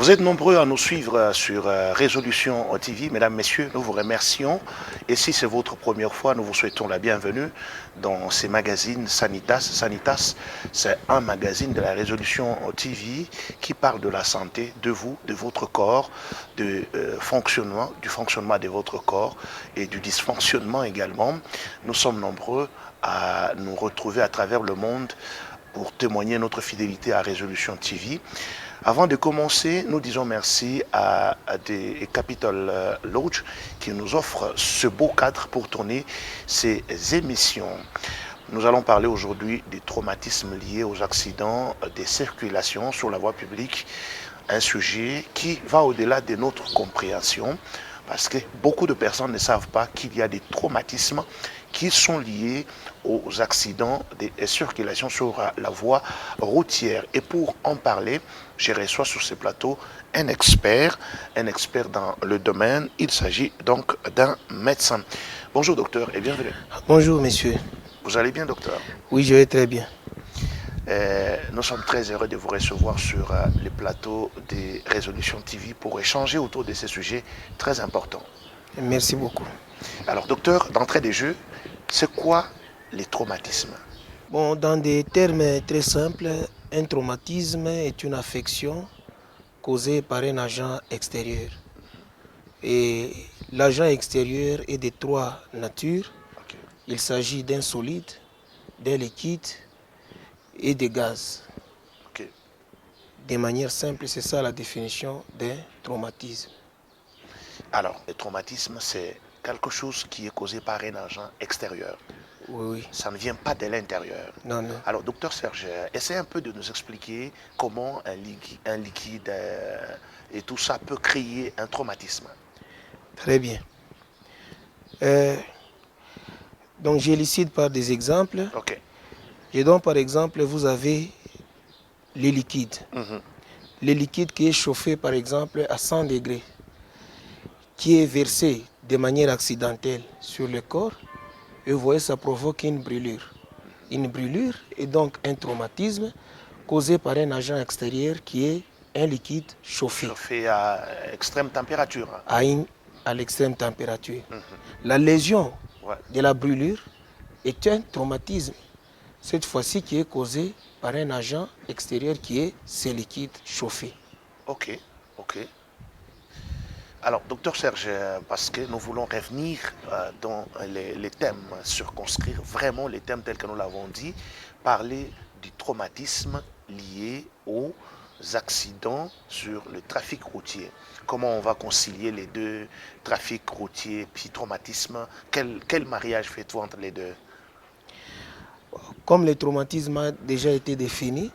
Vous êtes nombreux à nous suivre sur Résolution TV. Mesdames, Messieurs, nous vous remercions. Et si c'est votre première fois, nous vous souhaitons la bienvenue dans ces magazines Sanitas. Sanitas, c'est un magazine de la Résolution TV qui parle de la santé, de vous, de votre corps, du fonctionnement de votre corps et du dysfonctionnement également. Nous sommes nombreux à nous retrouver à travers le monde pour témoigner notre fidélité à Résolution TV. Avant de commencer, nous disons merci à des Capitol Lodge qui nous offrent ce beau cadre pour tourner ces émissions. Nous allons parler aujourd'hui des traumatismes liés aux accidents des circulations sur la voie publique, un sujet qui va au-delà de notre compréhension parce que beaucoup de personnes ne savent pas qu'il y a des traumatismes qui sont liés aux accidents de circulation sur la voie routière. Et pour en parler, je reçois sur ce plateau un expert dans le domaine. Il s'agit donc d'un médecin. Bonjour docteur et bienvenue. Bonjour monsieur. Vous allez bien docteur? Oui, je vais très bien. Nous sommes très heureux de vous recevoir sur le plateau des Résolutions TV pour échanger autour de ces sujets très importants. Merci beaucoup. Alors docteur, d'entrée de jeu, c'est quoi les traumatismes? Bon, dans des termes très simples, un traumatisme est une affection causée par un agent extérieur. Et l'agent extérieur est de trois natures. Okay. Il s'agit d'un solide, d'un liquide et de gaz. Okay. De manière simple, c'est ça la définition d'un traumatisme. Alors, le traumatisme, c'est quelque chose qui est causé par un agent extérieur. Oui. Ça ne vient pas de l'intérieur. Non, non. Alors, docteur Serge, essayez un peu de nous expliquer comment un liquide et tout ça peut créer un traumatisme. Très bien. Donc, j'élucide par des exemples. Ok. Et donc, par exemple, vous avez les liquides. Les liquides qui est chauffé, par exemple, à 100 degrés, qui est versé de manière accidentelle sur le corps, et vous voyez, ça provoque une brûlure. Une brûlure est donc un traumatisme causé par un agent extérieur qui est un liquide chauffé. Chauffé à extrême température. À l'extrême température. La lésion de la brûlure est un traumatisme, cette fois-ci qui est causé par un agent extérieur qui est ce liquide chauffé. Ok, ok. Alors, docteur Serge, parce que nous voulons revenir dans les thèmes, circonscrire vraiment les thèmes tels que nous l'avons dit, parler du traumatisme lié aux accidents sur le trafic routier. Comment on va concilier les deux, trafic routier puis traumatisme? Quel mariage faites-vous entre les deux? Comme le traumatisme a déjà été défini,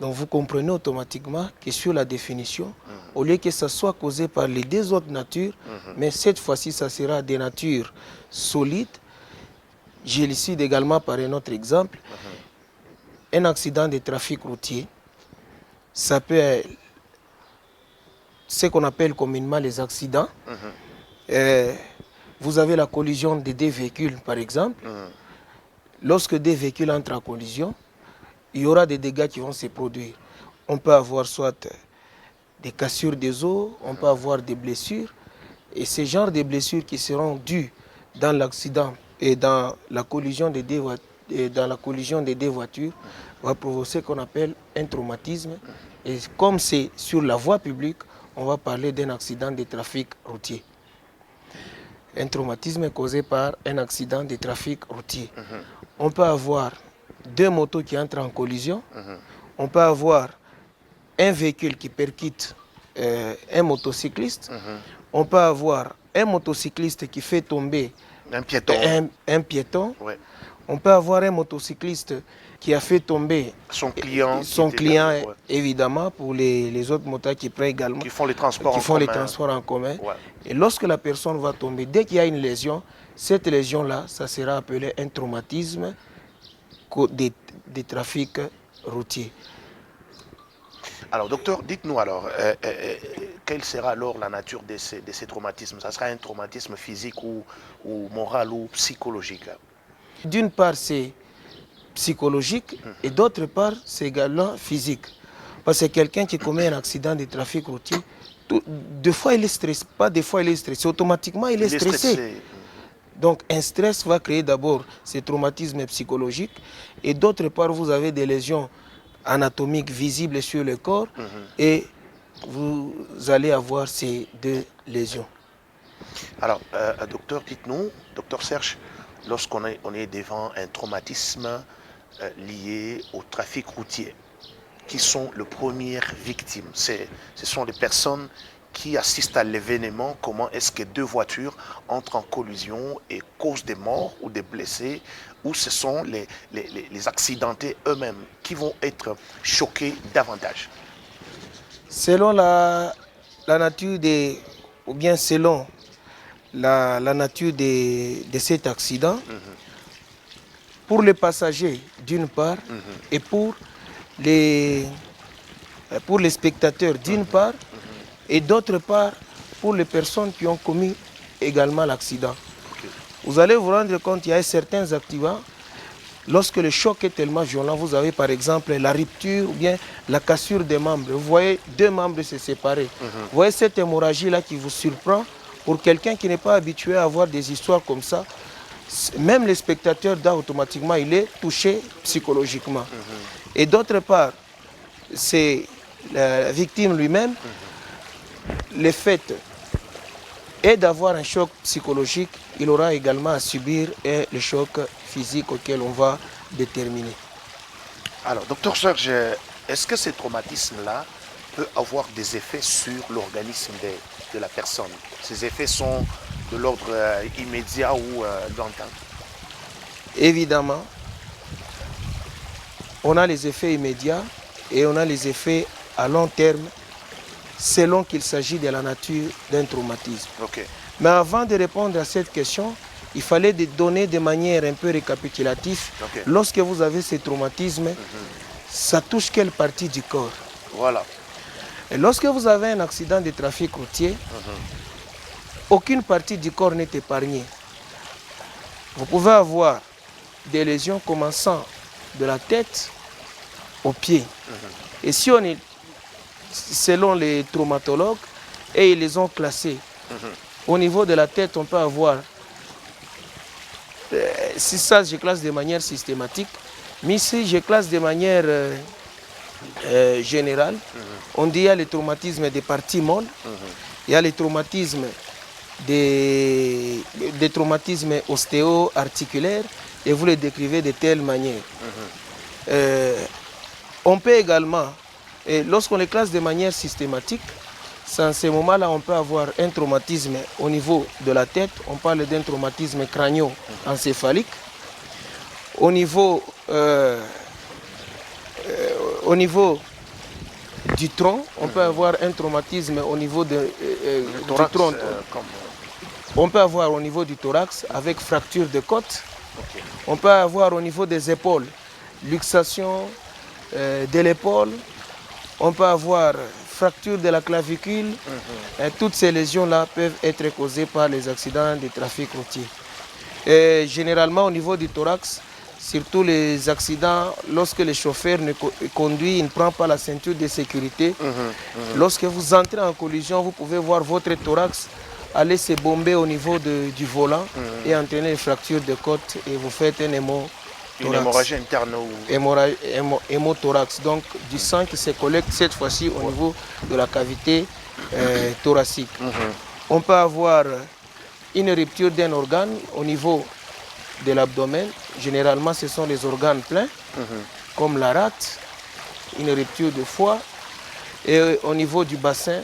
donc vous comprenez automatiquement que sur la définition, au lieu que ça soit causé par les deux autres natures, mais cette fois-ci, ça sera des natures solides. Je le cite également par un autre exemple. Un accident de trafic routier, ça peut être ce qu'on appelle communément les accidents. Vous avez la collision de deux véhicules, par exemple. Lorsque deux véhicules entrent en collision, il y aura des dégâts qui vont se produire. On peut avoir soit des cassures des os, on peut avoir des blessures. Et ce genre de blessures qui seront dues dans l'accident et dans la collision des deux voitures va provoquer ce qu'on appelle un traumatisme. Et comme c'est sur la voie publique, on va parler d'un accident de trafic routier. Un traumatisme est causé par un accident de trafic routier. On peut avoir deux motos qui entrent en collision. On peut avoir un véhicule qui percute un motocycliste. On peut avoir un motocycliste qui fait tomber un piéton. Ouais. On peut avoir un motocycliste qui a fait tomber son client, évidemment, pour les autres motards qui prennent également, qui font les transports en commun. Ouais. Et lorsque la personne va tomber, dès qu'il y a une lésion, cette lésion-là, ça sera appelé un traumatisme des trafics routiers. Alors, docteur, dites-nous alors, quelle sera alors la nature de ces traumatismes? Ça sera un traumatisme physique ou moral ou psychologique? D'une part, c'est psychologique et d'autre part, c'est également physique. Parce que quelqu'un qui commet un accident de trafic routier, deux fois il est stressé, pas des fois il est stressé, automatiquement il est stressé. Donc un stress va créer d'abord ces traumatismes psychologiques et d'autre part vous avez des lésions anatomiques visibles sur le corps et vous allez avoir ces deux lésions. Alors, docteur, dites-nous, docteur Serge, lorsqu'on est devant un traumatisme lié au trafic routier, qui sont les premières victimes? Ce sont les personnes qui assistent à l'événement. Comment est-ce que deux voitures entrent en collision et causent des morts ou des blessés, ou ce sont les accidentés eux-mêmes qui vont être choqués davantage? Selon la nature ou bien selon la nature de cet accident, pour les passagers d'une part et pour les spectateurs d'une part et d'autre part pour les personnes qui ont commis également l'accident. Vous allez vous rendre compte qu'il y a certains accidents, lorsque le choc est tellement violent, vous avez par exemple la rupture ou bien la cassure des membres. Vous voyez deux membres se séparer. Vous voyez cette hémorragie-là qui vous surprend. Pour quelqu'un qui n'est pas habitué à avoir des histoires comme ça, même le spectateur automatiquement, il est touché psychologiquement. Et d'autre part, c'est la victime lui-même. Le fait est d'avoir un choc psychologique, il aura également à subir le choc physique auquel on va déterminer. Alors, docteur Serge, est-ce que ces traumatismes-là peuvent avoir des effets sur l'organisme de la personne? Ces effets sont de l'ordre immédiat ou longtemps? Évidemment, on a les effets immédiats et on a les effets à long terme, selon qu'il s'agit de la nature d'un traumatisme. Mais avant de répondre à cette question, il fallait donner de manière un peu récapitulative. Lorsque vous avez ces traumatismes, ça touche quelle partie du corps? Voilà. Et lorsque vous avez un accident de trafic routier, aucune partie du corps n'est épargnée. Vous pouvez avoir des lésions commençant de la tête aux pieds. Et si on est, selon les traumatologues, et ils les ont classés, au niveau de la tête, on peut avoir, si ça je classe de manière systématique, mais si je classe de manière générale, on dit qu'il y a les traumatismes des parties molles, il y a les traumatismes des traumatismes ostéo-articulaires, et vous les décrivez de telle manière. On peut également, lorsqu'on les classe de manière systématique, en ce moment-là, on peut avoir un traumatisme au niveau de la tête, on parle d'un traumatisme crânio-encéphalique. Au niveau du tronc, on peut avoir un traumatisme au niveau du tronc. On peut avoir au niveau du thorax avec fracture de côte. On peut avoir au niveau des épaules, luxation de l'épaule. On peut avoir fracture de la clavicule. Toutes ces lésions-là peuvent être causées par les accidents de trafic routier. Et généralement, au niveau du thorax, surtout les accidents, lorsque le chauffeur conduit, il ne prend pas la ceinture de sécurité. Lorsque vous entrez en collision, vous pouvez voir votre thorax aller se bomber au niveau du volant et entraîner une fracture de côte et vous faites un une hémorragie interne ou hémothorax, donc du sang qui se collecte cette fois-ci au niveau de la cavité thoracique. On peut avoir une rupture d'un organe au niveau de l'abdomen. Généralement, ce sont les organes pleins, comme la rate, une rupture de foie. Et au niveau du bassin,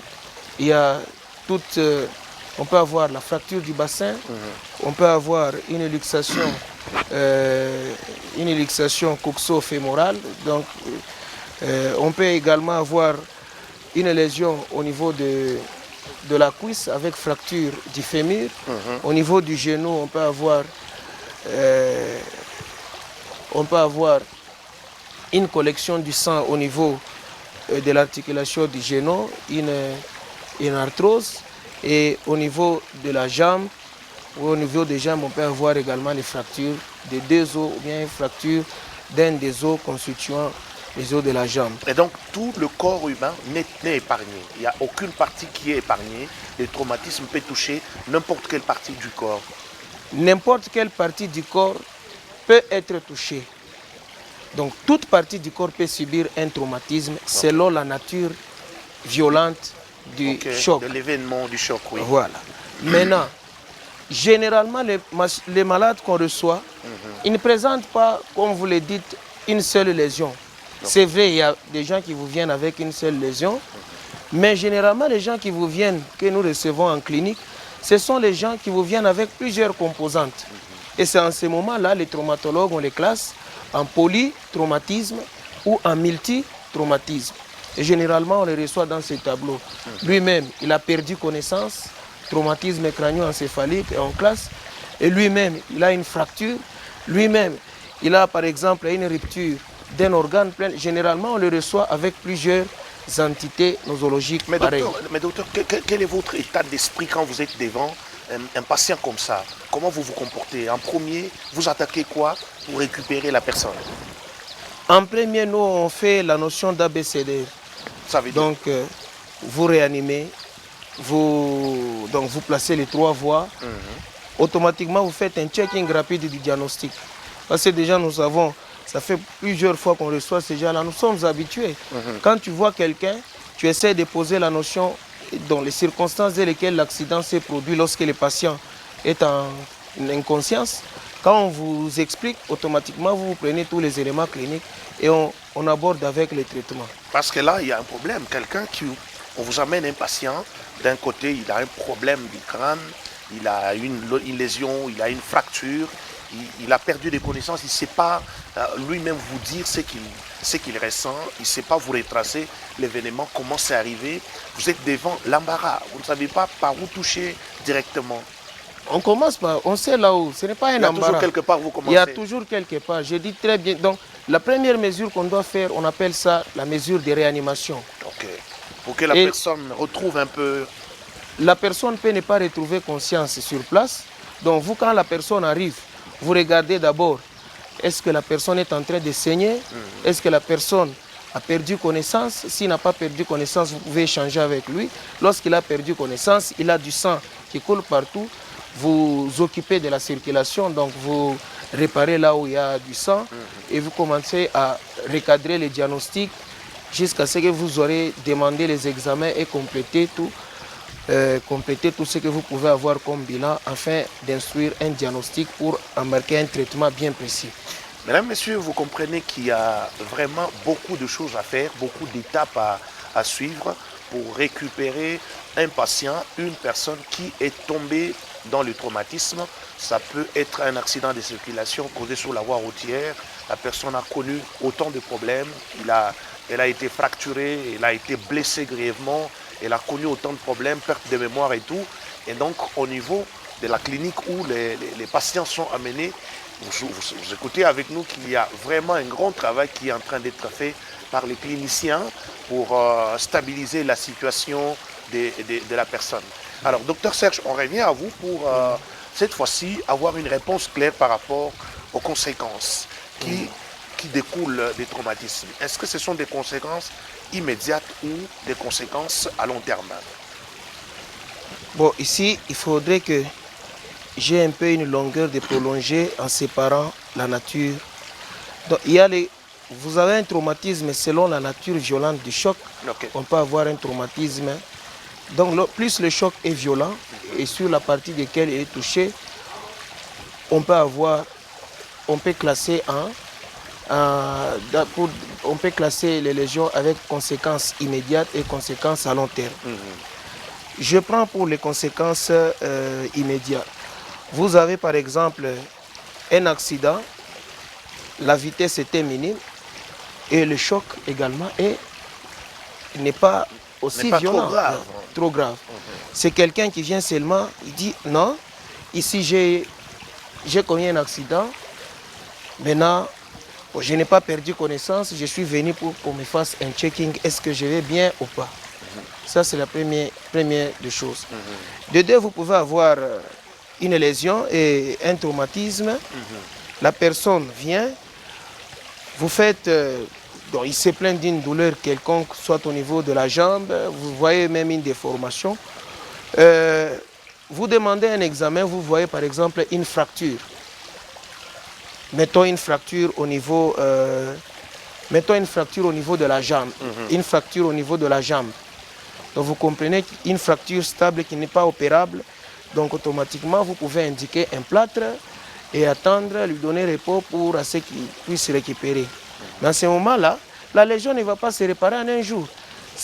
il y a toute... on peut avoir la fracture du bassin, on peut avoir une luxation coxo-fémorale. Donc, on peut également avoir une lésion au niveau de la cuisse avec fracture du fémur. Au niveau du genou, on peut avoir une collection du sang au niveau de l'articulation du genou, une arthrose. Et au niveau de la jambe, ou au niveau des jambes, on peut avoir également les fractures des deux os ou bien une fracture d'un des os constituant les os de la jambe. Et donc, tout le corps humain n'est épargné. Il n'y a aucune partie qui est épargnée. Le traumatisme peut toucher n'importe quelle partie du corps. N'importe quelle partie du corps peut être touchée. Donc, toute partie du corps peut subir un traumatisme selon la nature violente du choc. De l'événement, du choc, oui. Voilà. Maintenant, généralement, les malades qu'on reçoit, ils ne présentent pas, comme vous le dites, une seule lésion. C'est vrai, il y a des gens qui vous viennent avec une seule lésion, mais généralement, les gens qui vous viennent, que nous recevons en clinique, ce sont les gens qui vous viennent avec plusieurs composantes. Et c'est en ce moment-là, les traumatologues, on les classe en polytraumatisme ou en multitraumatisme. Et généralement, on les reçoit dans ces tableaux. Lui-même, il a perdu connaissance, traumatisme crânio-encéphalique, et en classe. Et lui-même, il a une fracture. Lui-même, il a par exemple une rupture d'un organe plein. Généralement, on le reçoit avec plusieurs entités nosologiques pareilles. Mais docteur, quel est votre état d'esprit quand vous êtes devant un patient comme ça? Comment vous vous comportez? En premier, vous attaquez quoi pour récupérer la personne? En premier, nous, on fait la notion d'ABCD. Ça veut dire? Donc, vous réanimez, vous placez les 3 voies. Automatiquement, vous faites un checking rapide du diagnostic. Parce que déjà, nous savons, ça fait plusieurs fois qu'on reçoit ces gens-là, nous sommes habitués. Quand tu vois quelqu'un, tu essaies de poser la notion dans les circonstances dans lesquelles l'accident s'est produit lorsque le patient est en inconscience. Quand on vous explique, automatiquement, vous prenez tous les éléments cliniques et on aborde avec les traitements. Parce que là, il y a un problème. On vous amène un patient, d'un côté, il a un problème du crâne, il a une lésion, il a une fracture, il a perdu des connaissances, il ne sait pas lui-même vous dire ce qu'il ressent, il ne sait pas vous retracer l'événement, comment c'est arrivé. Vous êtes devant l'embarras, vous ne savez pas par où toucher directement. On commence par, on sait là où, ce n'est pas un embarras. Il y a toujours quelque part où vous commencez. Il y a toujours quelque part, je dis très bien. Donc, la première mesure qu'on doit faire, on appelle ça la mesure de réanimation. Ok. Pour que la personne retrouve un peu... La personne peut ne pas retrouver conscience sur place. Donc, vous, quand la personne arrive, vous regardez d'abord, est-ce que la personne est en train de saigner? Est-ce que la personne a perdu connaissance? S'il n'a pas perdu connaissance, vous pouvez échanger avec lui. Lorsqu'il a perdu connaissance, il a du sang qui coule partout. Vous occupez de la circulation, donc vous réparez là où il y a du sang et vous commencez à recadrer les diagnostics jusqu'à ce que vous aurez demandé les examens et compléter tout ce que vous pouvez avoir comme bilan afin d'instruire un diagnostic pour embarquer un traitement bien précis. Mesdames, Messieurs, vous comprenez qu'il y a vraiment beaucoup de choses à faire, beaucoup d'étapes à suivre pour récupérer un patient, une personne qui est tombée dans le traumatisme. Ça peut être un accident de circulation causé sur la voie routière. La personne a connu autant de problèmes. Elle a été fracturée, elle a été blessée grièvement, elle a connu autant de problèmes, perte de mémoire et tout. Et donc, au niveau de la clinique où les patients sont amenés, vous écoutez avec nous qu'il y a vraiment un grand travail qui est en train d'être fait par les cliniciens pour stabiliser la situation de la personne. Alors, docteur Serge, on revient à vous pour cette fois-ci avoir une réponse claire par rapport aux conséquences qui découlent des traumatismes. Est-ce que ce sont des conséquences immédiates ou des conséquences à long terme? Bon, ici, il faudrait que j'ai un peu une longueur de prolongée en séparant la nature. Donc, vous avez un traumatisme selon la nature violente du choc. Okay. On peut avoir un traumatisme. Donc, plus le choc est violent et sur la partie de laquelle il est touché, on peut classer les lésions avec conséquences immédiates et conséquences à long terme. Je prends pour les conséquences immédiates. Vous avez par exemple un accident, la vitesse était minime et le choc également n'est pas aussi violent, trop grave. C'est quelqu'un qui vient seulement, il dit non, ici j'ai connu un accident, maintenant je n'ai pas perdu connaissance, je suis venu pour qu'on me fasse un checking, est-ce que je vais bien ou pas? Ça c'est la première des choses. De deux, vous pouvez avoir une lésion et un traumatisme. La personne vient, vous faites donc il se plaint d'une douleur quelconque, soit au niveau de la jambe, vous voyez même une déformation. Vous demandez un examen, vous voyez par exemple une fracture. Mettons une fracture au niveau, de la jambe. Une fracture au niveau de la jambe. Donc vous comprenez qu'une fracture stable qui n'est pas opérable, donc automatiquement vous pouvez indiquer un plâtre et attendre, lui donner repos pour à ce qu'il puisse récupérer. Dans ce moment-là, la lésion ne va pas se réparer en un jour.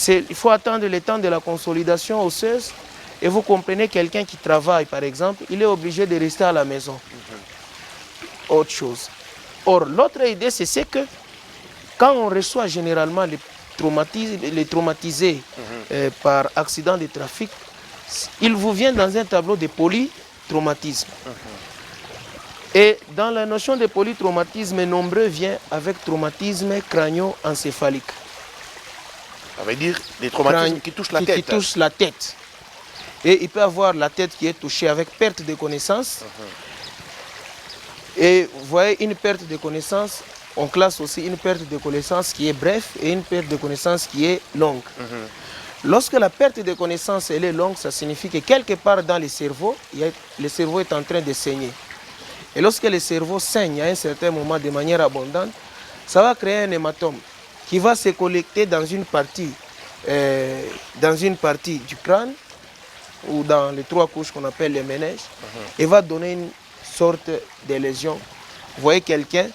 Il faut attendre le temps de la consolidation osseuse et vous comprenez quelqu'un qui travaille par exemple, il est obligé de rester à la maison. Autre chose. Or, l'autre idée, c'est que quand on reçoit généralement les traumatisés par accident de trafic, ils vous viennent dans un tableau de polytraumatisme. Et dans la notion de polytraumatisme, nombreux viennent avec traumatisme crânio-encéphalique. Ça veut dire des traumatismes qui touchent la tête. Qui touchent la tête. Et il peut avoir la tête qui est touchée avec perte de connaissance. Et vous voyez, une perte de connaissance, on classe aussi une perte de connaissance qui est brève et une perte de connaissance qui est longue. Lorsque la perte de connaissance elle est longue, ça signifie que quelque part dans le cerveau est en train de saigner. Et lorsque le cerveau saigne à un certain moment de manière abondante, ça va créer un hématome qui va se collecter dans une partie du crâne ou dans les 3 couches qu'on appelle les méninges et va donner une sorte de lésion. Vous voyez quelqu'un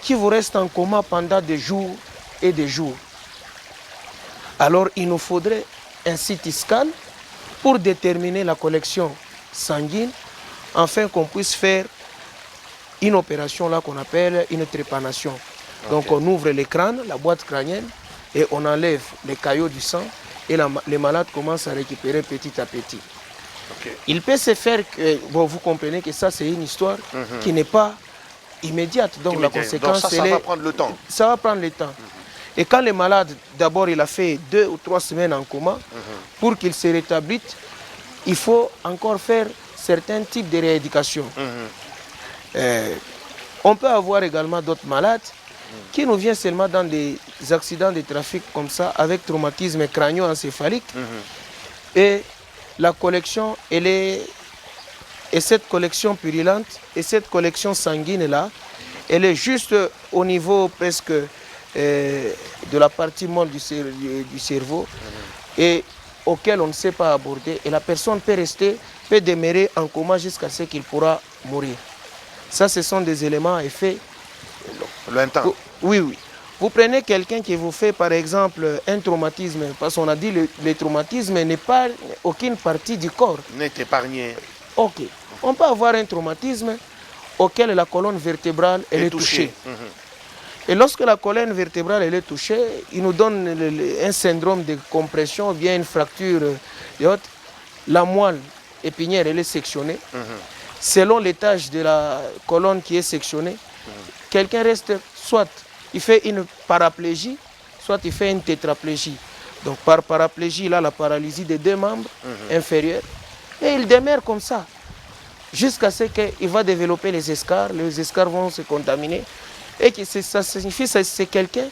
qui vous reste en coma pendant des jours et des jours. Alors il nous faudrait un CT scan pour déterminer la collection sanguine afin qu'on puisse faire une opération là qu'on appelle une trépanation. Donc on ouvre le crâne, la boîte crânienne et on enlève les caillots du sang et les malades commencent à récupérer petit à petit. Il peut se faire que, bon, vous comprenez que ça c'est une histoire qui n'est pas immédiate. Donc la conséquence, donc ça va prendre le temps. Ça va prendre le temps. Et quand le malade, d'abord il a fait 2 ou 3 semaines en coma, pour qu'il se rétablisse, il faut encore faire certains types de rééducation. On peut avoir également d'autres malades qui nous viennent seulement dans des accidents de trafic comme ça, avec traumatisme crânio-encéphalique. Et la collection, et cette collection purulente, et cette collection sanguine-là, elle est juste au niveau presque de la partie molle du cerveau, et auquel on ne sait pas aborder. Et la personne peut demeurer en coma jusqu'à ce qu'il pourra mourir. Ça, ce sont des éléments à effet lointain. Oui, oui. Vous prenez quelqu'un qui vous fait, par exemple, un traumatisme, parce qu'on a dit que le traumatisme n'est pas aucune partie du corps. N'est épargné. Ok. On peut avoir un traumatisme auquel la colonne vertébrale elle est touchée. Et lorsque la colonne vertébrale elle est touchée, il nous donne un syndrome de compression, ou bien une fracture haute. La moelle épinière elle est sectionnée. Selon l'étage de la colonne qui est sectionnée, quelqu'un reste soit il fait une paraplégie, soit il fait une tétraplégie. Donc par paraplégie, il a la paralysie des 2 membres inférieurs. Et il demeure comme ça, jusqu'à ce qu'il va développer les escarres vont se contaminer. Et que ça signifie que c'est quelqu'un,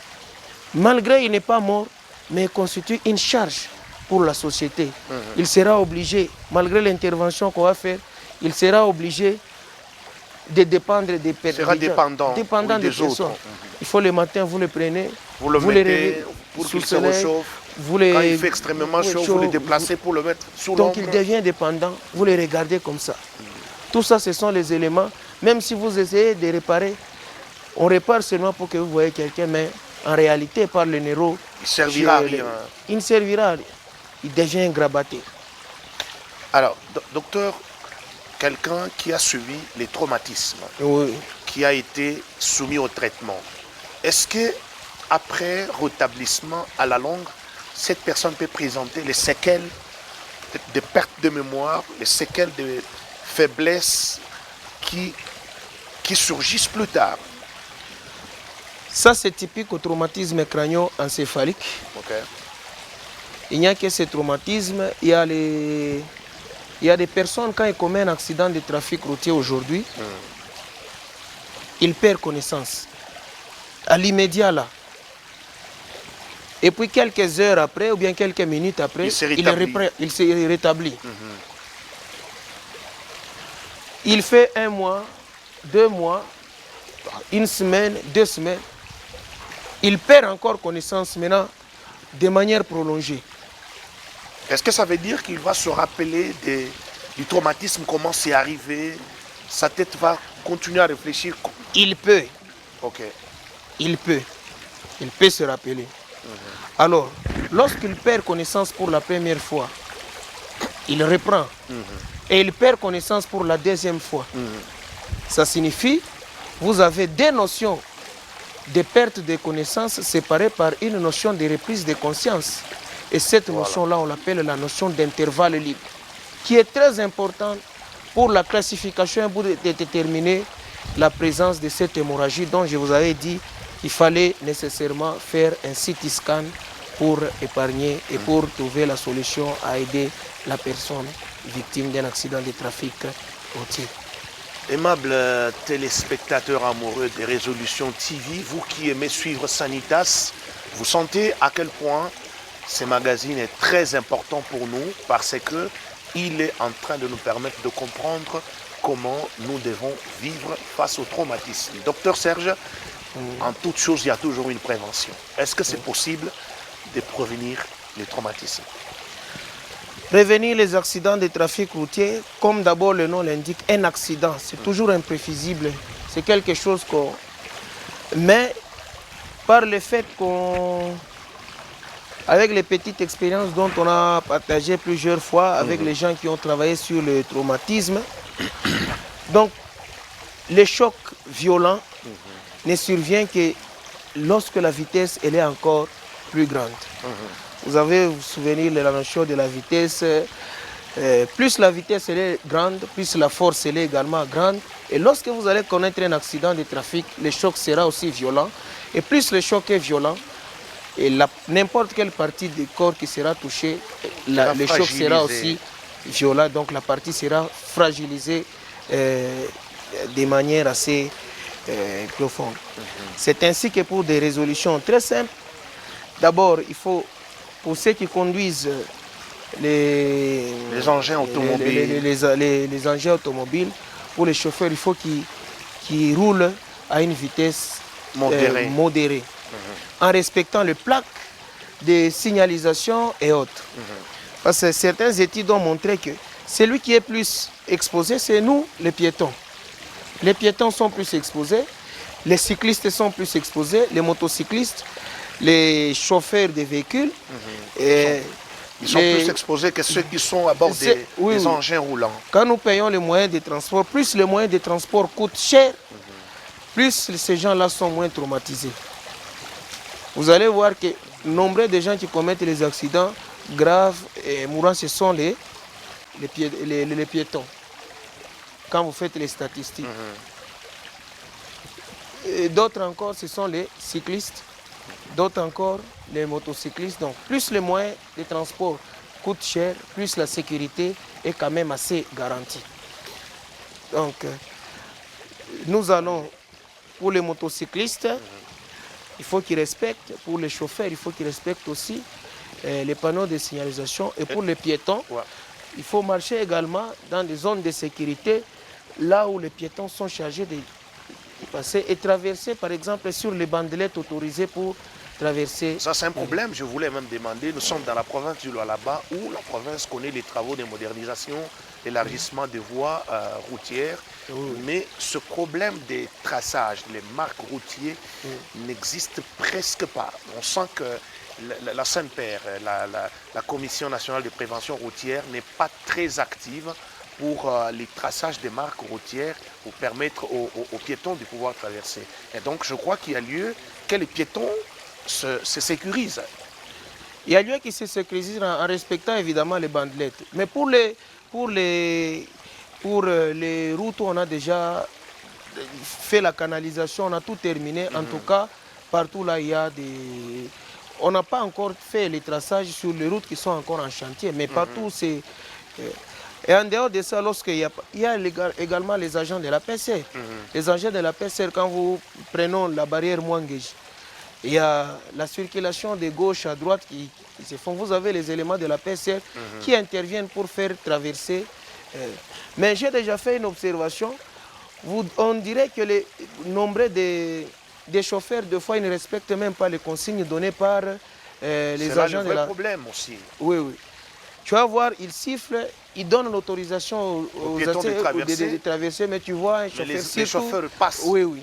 malgré qu'il n'est pas mort, mais il constitue une charge pour la société. Il sera obligé, malgré l'intervention qu'on va faire, il sera obligé de dépendre des personnes. Il sera dépendant des des autres. Il faut le matin, vous le prenez, vous le mettez pour qu'il se réchauffe. Quand il fait extrêmement chaud, vous le déplacez pour le mettre sous l'ombre. Donc il devient dépendant, vous le regardez comme ça. Tout ça, ce sont les éléments, même si vous essayez de réparer, on répare seulement pour que vous voyez quelqu'un, mais en réalité, par le neuro, il ne servira à rien. Il ne servira à rien. Il devient un grabataire. Alors, docteur, quelqu'un qui a subi les traumatismes, qui a été soumis au traitement, est-ce que après rétablissement à la longue, cette personne peut présenter les séquelles de perte de mémoire, les séquelles de faiblesse qui surgissent plus tard? Ça, c'est typique au traumatisme crânio-encéphalique. Il n'y a que ce traumatisme. Il y a des personnes, quand ils commettent un accident de trafic routier aujourd'hui, ils perdent connaissance. À l'immédiat, là, Et puis quelques heures après, ou bien quelques minutes après, il se rétablit. Il fait 1 mois, 2 mois, 1 semaine, 2 semaines. Il perd encore connaissance maintenant de manière prolongée. Est-ce que ça veut dire qu'il va se rappeler du traumatisme, comment c'est arrivé? Sa tête va continuer à réfléchir? Il peut. Ok. Il peut. Il peut se rappeler. Alors, lorsqu'il perd connaissance pour la première fois, il reprend. Et il perd connaissance pour la deuxième fois. Ça signifie, vous avez 2 notions de perte de connaissance séparées par une notion de reprise de conscience. Et cette notion-là, on l'appelle la notion d'intervalle libre, qui est très importante pour la classification et pour déterminer la présence de cette hémorragie dont je vous avais dit qu'il fallait nécessairement faire un CT scan pour épargner et pour trouver la solution à aider la personne victime d'un accident de trafic routier. Aimable téléspectateurs amoureux des Résolutions TV, vous qui aimez suivre Sanitas, vous sentez à quel point ce magazine est très important pour nous parce qu'il est en train de nous permettre de comprendre comment nous devons vivre face au traumatisme. Docteur Serge, en toute chose, il y a toujours une prévention. Est-ce que c'est possible de prévenir les traumatismes? Prévenir les accidents de trafic routier, comme d'abord le nom l'indique, un accident, c'est toujours imprévisible. C'est quelque chose qu'on... Mais par le fait qu'on... Avec les petites expériences dont on a partagé plusieurs fois avec les gens qui ont travaillé sur le traumatisme, donc le choc violent ne survient que lorsque la vitesse elle est encore plus grande. Vous avez vous souvenir de la notion de la vitesse. Plus la vitesse elle est grande, plus la force elle est également grande. Et lorsque vous allez connaître un accident de trafic, le choc sera aussi violent. Et plus le choc est violent, et n'importe quelle partie du corps qui sera touchée, le choc sera aussi violent. Donc la partie sera fragilisée de manière assez profonde. C'est ainsi que pour des résolutions très simples, d'abord il faut, pour ceux qui conduisent les engins automobiles, les engins automobiles, pour les chauffeurs, il faut qu'ils roulent à une vitesse modérée. En respectant les plaques de signalisation et autres. Parce que certaines études ont montré que celui qui est plus exposé, c'est nous, les piétons. Les piétons sont plus exposés, les cyclistes sont plus exposés, les motocyclistes, les chauffeurs de véhicules. Ils sont plus exposés que ceux qui sont à bord des engins roulants. Quand nous payons les moyens de transport, plus les moyens de transport coûtent cher, plus ces gens-là sont moins traumatisés. Vous allez voir que nombre de gens qui commettent les accidents graves et mourants, ce sont les piétons. Quand vous faites les statistiques. D'autres encore, ce sont les cyclistes. D'autres encore, les motocyclistes. Donc, plus les moyens de transport coûtent cher, plus la sécurité est quand même assez garantie. Donc, nous allons, pour les motocyclistes, il faut qu'ils respectent. Pour les chauffeurs, il faut qu'ils respectent aussi les panneaux de signalisation. Et pour les piétons, il faut marcher également dans des zones de sécurité, là où les piétons sont chargés de passer et traverser, par exemple, sur les bandelettes autorisées pour traverser. Ça, c'est un problème. Je voulais même demander, nous sommes dans la province du Lualaba, où la province connaît les travaux de modernisation, l'élargissement des voies routières. Mais ce problème des traçages, les marques routières, n'existe presque pas. On sent que la CNPR, la Commission nationale de prévention routière, n'est pas très active pour les traçages des marques routières, pour permettre aux piétons de pouvoir traverser. Et donc, je crois qu'il y a lieu que les piétons se sécurisent. Il y a lieu qu'ils se sécurisent en respectant évidemment les bandelettes. Mais pour les routes où on a déjà fait la canalisation, on a tout terminé. En tout cas, partout là, il y a des... On n'a pas encore fait les traçages sur les routes qui sont encore en chantier, mais partout c'est... Et en dehors de ça, lorsqu'il y a également les agents de la PCR. Les agents de la PCR, quand vous prenez la barrière Mouangéji, Il y a la circulation de gauche à droite qui se font. Vous avez les éléments de la PCR qui interviennent pour faire traverser. Mais j'ai déjà fait une observation. On dirait que les nombreux des chauffeurs, de fois, ils ne respectent même pas les consignes données par les agents de la... C'est là le vrai problème aussi. Oui, oui. Tu vas voir, ils sifflent, ils donnent l'autorisation aux piétons de traverser, mais tu vois un chauffeur... Les chauffeurs passent. Oui, oui.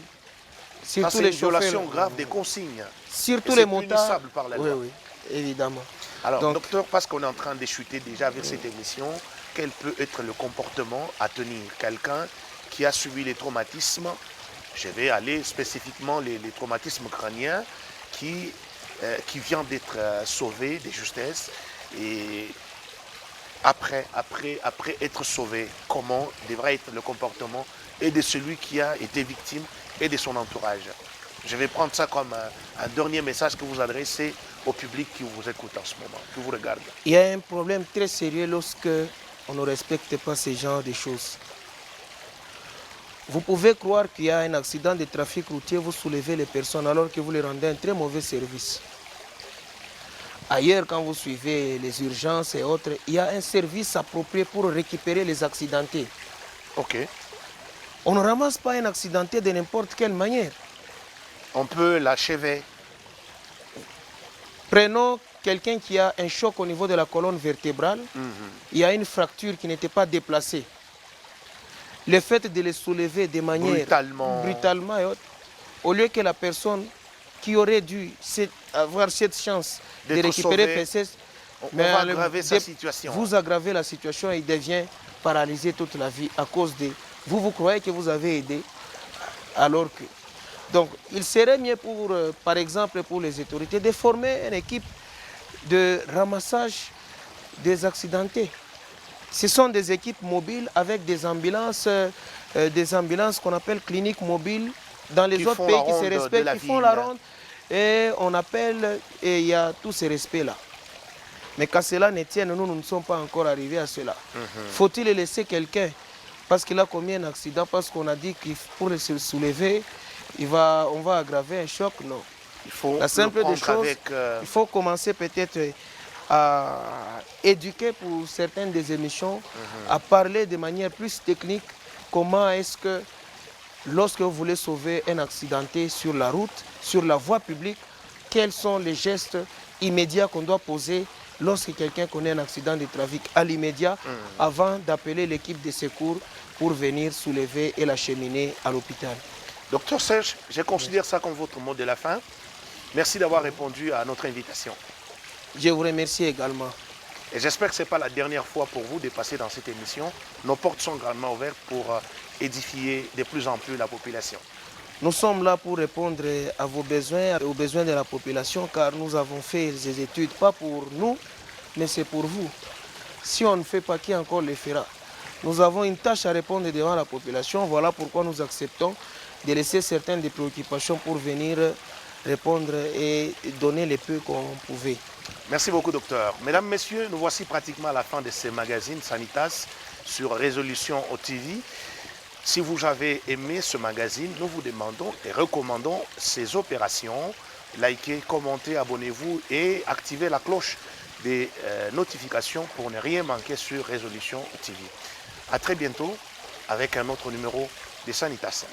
Surtout les violation grave des consignes. Surtout les motards. C'est punissable par la loi. Oui, oui, évidemment. Alors, docteur, parce qu'on est en train de chuter déjà avec cette émission, quel peut être le comportement à tenir quelqu'un qui a subi les traumatismes? Je vais aller spécifiquement les traumatismes crâniens qui vient d'être sauvé de justesse. Et après être sauvé, comment devrait être le comportement et de celui qui a été victime et de son entourage? Je vais prendre ça comme un dernier message que vous adressez au public qui vous écoute en ce moment, qui vous regarde. Il y a un problème très sérieux lorsque on ne respecte pas ce genre de choses. Vous pouvez croire qu'il y a un accident de trafic routier, vous soulevez les personnes alors que vous leur rendez un très mauvais service. Ailleurs, quand vous suivez les urgences et autres, il y a un service approprié pour récupérer les accidentés. Ok. On ne ramasse pas un accidenté de n'importe quelle manière. On peut l'achever. Prenons quelqu'un qui a un choc au niveau de la colonne vertébrale. Il y a une fracture qui n'était pas déplacée. Le fait de les soulever de manière brutalement et autres, au lieu que la personne qui aurait dû avoir cette chance de récupérer PCS, on va aggraver sa situation. Vous aggravez la situation et il devient paralysé toute la vie à cause de... Vous croyez que vous avez aidé alors que... Donc, il serait mieux pour, par exemple, pour les autorités de former une équipe de ramassage des accidentés. Ce sont des équipes mobiles avec des ambulances qu'on appelle cliniques mobiles dans les autres pays qui se respectent, qui font la ronde et on appelle, et il y a tous ces respects-là. Mais quand cela ne tienne, nous ne sommes pas encore arrivés à cela. Faut-il laisser quelqu'un parce qu'il a commis un accident, parce qu'on a dit qu'il pour se soulever, on va aggraver un choc? Non. La simple des choses, il faut commencer peut-être à éduquer pour certaines des émissions, à parler de manière plus technique comment est-ce que lorsque vous voulez sauver un accidenté sur la route, sur la voie publique, quels sont les gestes immédiats qu'on doit poser lorsque quelqu'un connaît un accident de trafic à l'immédiat avant d'appeler l'équipe de secours pour venir soulever et l'acheminer à l'hôpital. Docteur Serge, je considère ça comme votre mot de la fin. Merci d'avoir répondu à notre invitation. Je vous remercie également. Et j'espère que ce n'est pas la dernière fois pour vous de passer dans cette émission. Nos portes sont grandement ouvertes pour édifier de plus en plus la population. Nous sommes là pour répondre à vos besoins, aux besoins de la population, car nous avons fait des études, pas pour nous, mais c'est pour vous. Si on ne fait pas, qui encore le fera? Nous avons une tâche à répondre devant la population. Voilà pourquoi nous acceptons de laisser certaines des préoccupations pour venir répondre et donner les peu qu'on pouvait. Merci beaucoup, docteur. Mesdames, messieurs, nous voici pratiquement à la fin de ce magazine Sanitas sur Résolution OTV. Si vous avez aimé ce magazine, nous vous demandons et recommandons ces opérations. Likez, commentez, abonnez-vous et activez la cloche des notifications pour ne rien manquer sur Résolution OTV. À très bientôt avec un autre numéro de Sanitas.